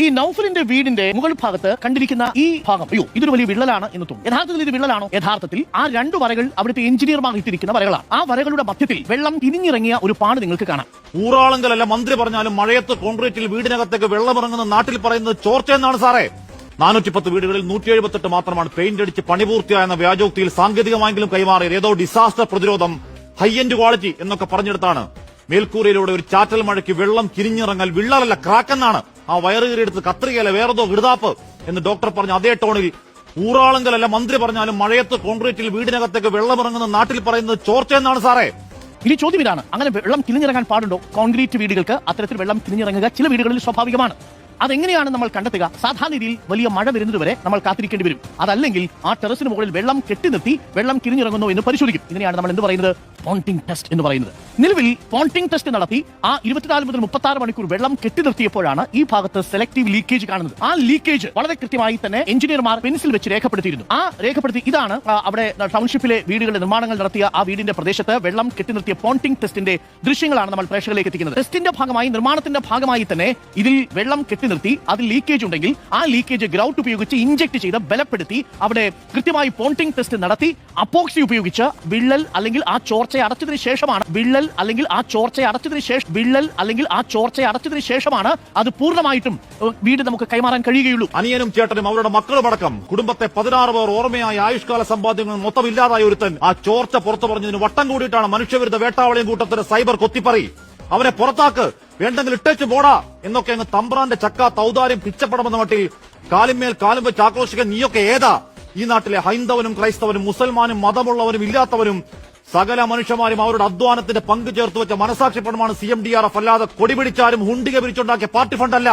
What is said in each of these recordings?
ഈ നൗഫലിന്റെ വീടിന്റെ മുകൾ ഭാഗത്ത് കണ്ടിരിക്കുന്ന ഈ ഭാഗം ഇതൊരു വലിയ വിള്ളലാണ് എന്ന് തോന്നുന്നു. യഥാർത്ഥത്തിൽ ഇത് വിള്ളലാണോ? യഥാർത്ഥത്തിൽ ആ രണ്ടു വരകൾ അവിടുത്തെ എഞ്ചിനീയർമാർ ഇട്ടിരിക്കുന്ന വരകളാണ്. ആ വരകളുടെ മധ്യത്തിൽ വെള്ളം തിരിഞ്ഞിറങ്ങിയ ഒരു പാട് നിങ്ങൾക്ക് കാണാം. ഊറാളങ്കലല്ല മന്ത്രി പറഞ്ഞാലും മഴയത്ത് കോൺക്രീറ്റിൽ വീടിനകത്തേക്ക് വെള്ളമിറങ്ങുന്ന നാട്ടിൽ പറയുന്നത് ചോർച്ചയെന്നാണ് സാറേ. 410 വീടുകളിൽ 178 മാത്രമാണ് പെയിന്റ് അടിച്ച് പണി പൂർത്തിയായെന്ന വ്യാജോക്തിയിൽ സാങ്കേതികമായെങ്കിലും കൈമാറിയത്. ഏതോ ഡിസാസ്റ്റർ പ്രതിരോധം, ഹൈ എൻഡ് ക്വാളിറ്റി എന്നൊക്കെ പറഞ്ഞെടുത്താണ് മേൽക്കൂരയിലൂടെ ഒരു ചാറ്റൽ മഴയ്ക്ക് വെള്ളം കിരിഞ്ഞിറങ്ങൽ വിള്ളലല്ല ക്രാക്കെന്നാണ് ആ വയറ് കീറിയെടുത്ത് കത്രികയല്ല വേറെതോ ഇടുതാപ്പ് എന്ന് ഡോക്ടർ പറഞ്ഞ അതേ ടോണിൽ ഊറാളങ്കലല്ല മന്ത്രി പറഞ്ഞാലും മഴയത്ത് കോൺക്രീറ്റിൽ വീടിനകത്തേക്ക് വെള്ളമിറങ്ങുന്ന നാട്ടിൽ പറയുന്നത് ചോർച്ചയെന്നാണ് സാറേ. ഇനി ചോദ്യം ഇതാണ്, അങ്ങനെ വെള്ളം തിരിഞ്ഞിറങ്ങാൻ പാടുണ്ടോ? കോൺക്രീറ്റ് വീടുകൾക്ക് അത്തരത്തിൽ വെള്ളം തിരിഞ്ഞിറങ്ങുക ചില വീടുകളിൽ സ്വാഭാവികമാണ്. അതെങ്ങനെയാണ് നമ്മൾ കണ്ടെത്തുക? സാധാരണ രീതിയിൽ വലിയ മഴ വരുന്നതുവരെ നമ്മൾ കാത്തിരിക്കേണ്ടി വരും. അതല്ലെങ്കിൽ ആ ടെറസിന് മുകളിൽ വെള്ളം കെട്ടി നിർത്തി വെള്ളം കിരിഞ്ഞിറങ്ങുന്നു എന്ന് പരിശോധിക്കും. ഇതിനെയാണ് നമ്മൾ എന്ത് പറയുന്നത്? പോണ്ടിംഗ് ടെസ്റ്റ് എന്ന് പറയുന്നത്. നിലവിൽ പോണ്ടിംഗ് ടെസ്റ്റ് നടത്തി ആ 24 മുതൽ 36 മണിക്കൂർ വെള്ളം കെട്ടി നിർത്തിയപ്പോഴാണ് ഈ ഭാഗത്ത് സെലക്ടീവ് ലീക്കേജ് കാണുന്നത്. ആ ലീക്കേജ് വളരെ കൃത്യമായി തന്നെ എഞ്ചിനീയർമാർ പെൻസിൽ വെച്ച് രേഖപ്പെടുത്തിയിരുന്നു. ആ രേഖപ്പെടുത്തി ഇതാണ് അവിടെ ടൗൺഷിപ്പിലെ വീടുകളുടെ നിർമ്മാണങ്ങൾ നടത്തിയ ആ വീടിന്റെ പ്രദേശത്ത് വെള്ളം കെട്ടി നിർത്തിയ പോണ്ടിംഗ് ടെസ്റ്റിന്റെ ദൃശ്യങ്ങളാണ് നമ്മൾ പ്രേക്ഷകരിലേക്ക് എത്തിക്കുന്നത്. ടെസ്റ്റിന്റെ ഭാഗമായി, നിർമ്മാണത്തിന്റെ ഭാഗമായി തന്നെ ഇതിൽ വെള്ളം കെട്ടി നിർത്തി അതിൽ ലീക്കേജ് ഉണ്ടെങ്കിൽ ആ ലീക്കേജ് ഗ്രൗട്ട് ഉപയോഗിച്ച് ഇഞ്ചക്ട് ചെയ്ത് ബലപ്പെടുത്തി അവിടെ കൃത്യമായി പോണ്ടിംഗ് ടെസ്റ്റ് നടത്തി അപ്പോക്സി ഉപയോഗിച്ച് വിള്ളൽ അല്ലെങ്കിൽ ആ ചോർച്ച അടച്ചതിന് ശേഷമാണ് അത് പൂർണ്ണമായിട്ടും വീട് നമുക്ക് കൈമാറാൻ കഴിയുകയുള്ളൂ. അനിയനും ചേട്ടനും അവരുടെ മക്കളുമടക്കം കുടുംബത്തെ 16 പേർ ഓർമ്മയായി ആയുഷ്കാല സമ്പാദ്യങ്ങൾ മൊത്തം ഇല്ലാതായ ഒരുത്തൻ ആ ചോർച്ച പുറത്തു പറഞ്ഞതിന് വട്ടം കൂടിയിട്ടാണ് മനുഷ്യവിരുദ്ധ വേട്ടാവളിയും കൂട്ടത്തിന് സൈബർ കൊത്തിപ്പറി. അവനെ പുറത്താക്ക്, വേണ്ടെങ്കിൽ ഇട്ടേച്ച് പോടാ എന്നൊക്കെ അങ്ങ് തമ്പ്രാന്റെ ചക്ക തൗദാര്യം പിച്ചപ്പടമെന്ന മട്ടിൽ കാലിന്മേൽ കാലും വെച്ച് ആക്രോശിക്കാൻ നീയൊക്കെ ഏതാ? ഈ നാട്ടിലെ ഹൈന്ദവനും ക്രൈസ്തവനും മുസൽമാനും മതമുള്ളവരും ഇല്ലാത്തവരും സകല മനുഷ്യന്മാരും അവരുടെ അധ്വാനത്തിന്റെ പങ്ക് ചേർത്ത് വെച്ച മനസാക്ഷിപ്പണമാണ് CMDRF. അല്ലാതെ കൊടിപിടിച്ചാലും ഹുണ്ടിക പിരിച്ചുണ്ടാക്കിയ പാർട്ടി ഫണ്ടല്ല.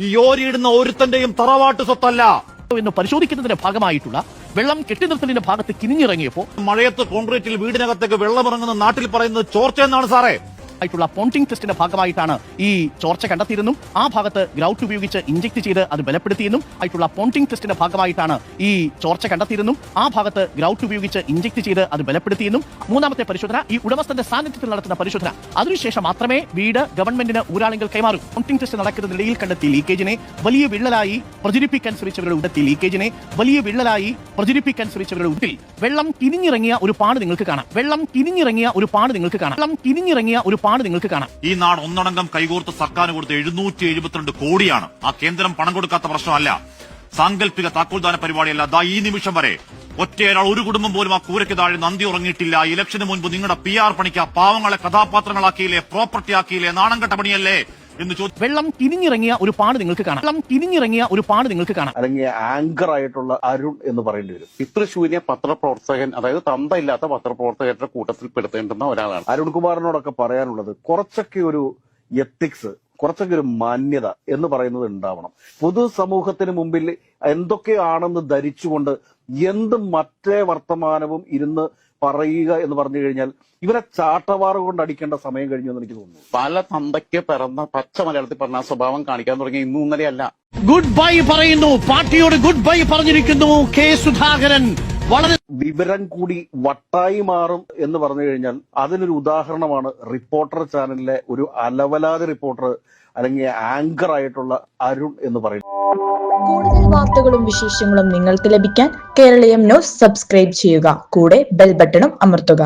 ഈ ഓരിയിടുന്ന ഒരുത്തന്റെയും തറവാട്ട് സ്വത്തല്ല എന്ന് പരിശോധിക്കുന്നതിന്റെ ഭാഗമായിട്ടുള്ള വെള്ളം കെട്ടിനിർത്തലിന്റെ ഭാഗത്ത് കിനിഞ്ഞിറങ്ങിയപ്പോൾ മഴയത്ത് കോൺക്രീറ്റിൽ വീടിനകത്തേക്ക് വെള്ളമിറങ്ങുന്ന നാട്ടിൽ പറയുന്നത് ചോർച്ചയെന്നാണ് സാറേ. ആയിട്ടുള്ള പോണ്ടിംഗ് ടെസ്റ്റിന്റെ ഭാഗമായിട്ടാണ് ഈ ചോർച്ച കണ്ടെത്തിയതെന്നും ആ ഭാഗത്ത് ഗ്രൗട്ട് ഉപയോഗിച്ച് ഇഞ്ചക്ട് ചെയ്ത് അത് ബലപ്പെടുത്തിയെന്നും ആയിട്ടുള്ള പോണ്ടിംഗ് ടെസ്റ്റിന്റെ ഭാഗമായിട്ടാണ് ഈ ചോർച്ച കണ്ടെത്തിയതെന്നും ആ ഭാഗത്ത് ഗ്രൗട്ട് ഉപയോഗിച്ച് ഇഞ്ചക്ട് ചെയ്ത് അത് ബലപ്പെടുത്തിയെന്നും മൂന്നാമത്തെ പരിശോധന ഈ ഉടമസ്ഥന്റെ സാന്നിധ്യത്തിൽ നടത്തുന്ന പരിശോധന, അതിനുശേഷം മാത്രമേ വീട് ഗവൺമെന്റിന് ഊരാളുകൾ കൈമാറും. പോണ്ടിംഗ് ടെസ്റ്റ് നടക്കുന്നതിനിടയിൽ കണ്ടെത്തിയ ലീക്കേജിനെ വലിയ വിള്ളലായി പ്രചരിപ്പിക്കാൻ ശ്രമിച്ചവരുടെ ഉടത്തിൽ വെള്ളം തിരിഞ്ഞിറങ്ങിയ ഒരു പാട് നിങ്ങൾക്ക് കാണാം. ഈ നാട് ഒന്നടങ്കം കൈകോർത്ത് സർക്കാരിന് കൊടുത്ത 772 കോടിയാണ്. ആ കേന്ദ്രം പണം കൊടുക്കാത്ത പ്രശ്നമല്ല, സാങ്കല്പിക താക്കോൽദാന പരിപാടിയല്ല. ഈ നിമിഷം വരെ ഒറ്റയൊരാൾ, ഒരു കുടുംബം പോലും ആ കൂരയ്ക്ക് താഴെ നന്ദി ഉറങ്ങിയിട്ടില്ല. ഇലക്ഷന് മുൻപ് നിങ്ങളുടെ PR പണിക്ക് പാവങ്ങളെ കഥാപാത്രങ്ങളാക്കിയില്ലേ, പ്രോപ്പർട്ടി ആക്കിയില്ലേ, നാണം കെട്ട പണിയല്ലേ എന്ന് ചോദിച്ചു. വെള്ളം തിരിഞ്ഞിറങ്ങിയ ഒരു പാട് നിങ്ങൾക്ക് കാണാം. അല്ലെങ്കിൽ ആങ്കർ ആയിട്ടുള്ള അരുൺ എന്ന് പറയേണ്ടി വരും. പിതൃശൂന്യ പത്രപ്രവർത്തകൻ, അതായത് തന്തയില്ലാത്ത പത്രപ്രവർത്തകരുടെ കൂട്ടത്തിൽ പെടുത്തേണ്ടുന്ന ഒരാളാണ് അരുൺകുമാറിനോടൊക്കെ പറയാനുള്ളത്. കുറച്ചൊക്കെ ഒരു എത്തിക്സ്, കുറച്ചൊക്കെ ഒരു മാന്യത എന്ന് പറയുന്നത് ഉണ്ടാവണം. പൊതുസമൂഹത്തിന് മുമ്പിൽ എന്തൊക്കെയാണെന്ന് ധരിച്ചുകൊണ്ട് മറ്റേ വർത്തമാനവും ഇരുന്ന് പറയുക എന്ന് പറഞ്ഞു കഴിഞ്ഞാൽ ഇവരെ ചാട്ടവാറ് കൊണ്ട് അടിക്കേണ്ട സമയം കഴിഞ്ഞു എന്ന് എനിക്ക് തോന്നുന്നു. പല തന്തയ്ക്ക് പിറന്ന പച്ച മലയാളത്തിൽ പറഞ്ഞ സ്വഭാവം കാണിക്കാൻ തുടങ്ങിയ ഇന്നും ഇന്നലെയല്ല. ഗുഡ് ബൈ പറയുന്നു, പാർട്ടിയോട് ഗുഡ് ബൈ പറഞ്ഞിരിക്കുന്നു കെ സുധാകരൻ. വളരെ വിവരം കൂടി വട്ടായി മാറും എന്ന് പറഞ്ഞു കഴിഞ്ഞാൽ അതിനൊരു ഉദാഹരണമാണ് റിപ്പോർട്ടർ ചാനലിലെ ഒരു അലവലാതി റിപ്പോർട്ടർ അല്ലെങ്കിൽ ആങ്കർ ആയിട്ടുള്ള അരുൺ എന്ന് പറയുന്നത്. കൂടുതൽ വാർത്തകളും വിശേഷങ്ങളും നിങ്ങൾക്ക് ലഭിക്കാൻ കേരളീയം ന്യൂസ് സബ്സ്ക്രൈബ് ചെയ്യുക. കൂടെ ബെൽ ബട്ടണും അമർത്തുക.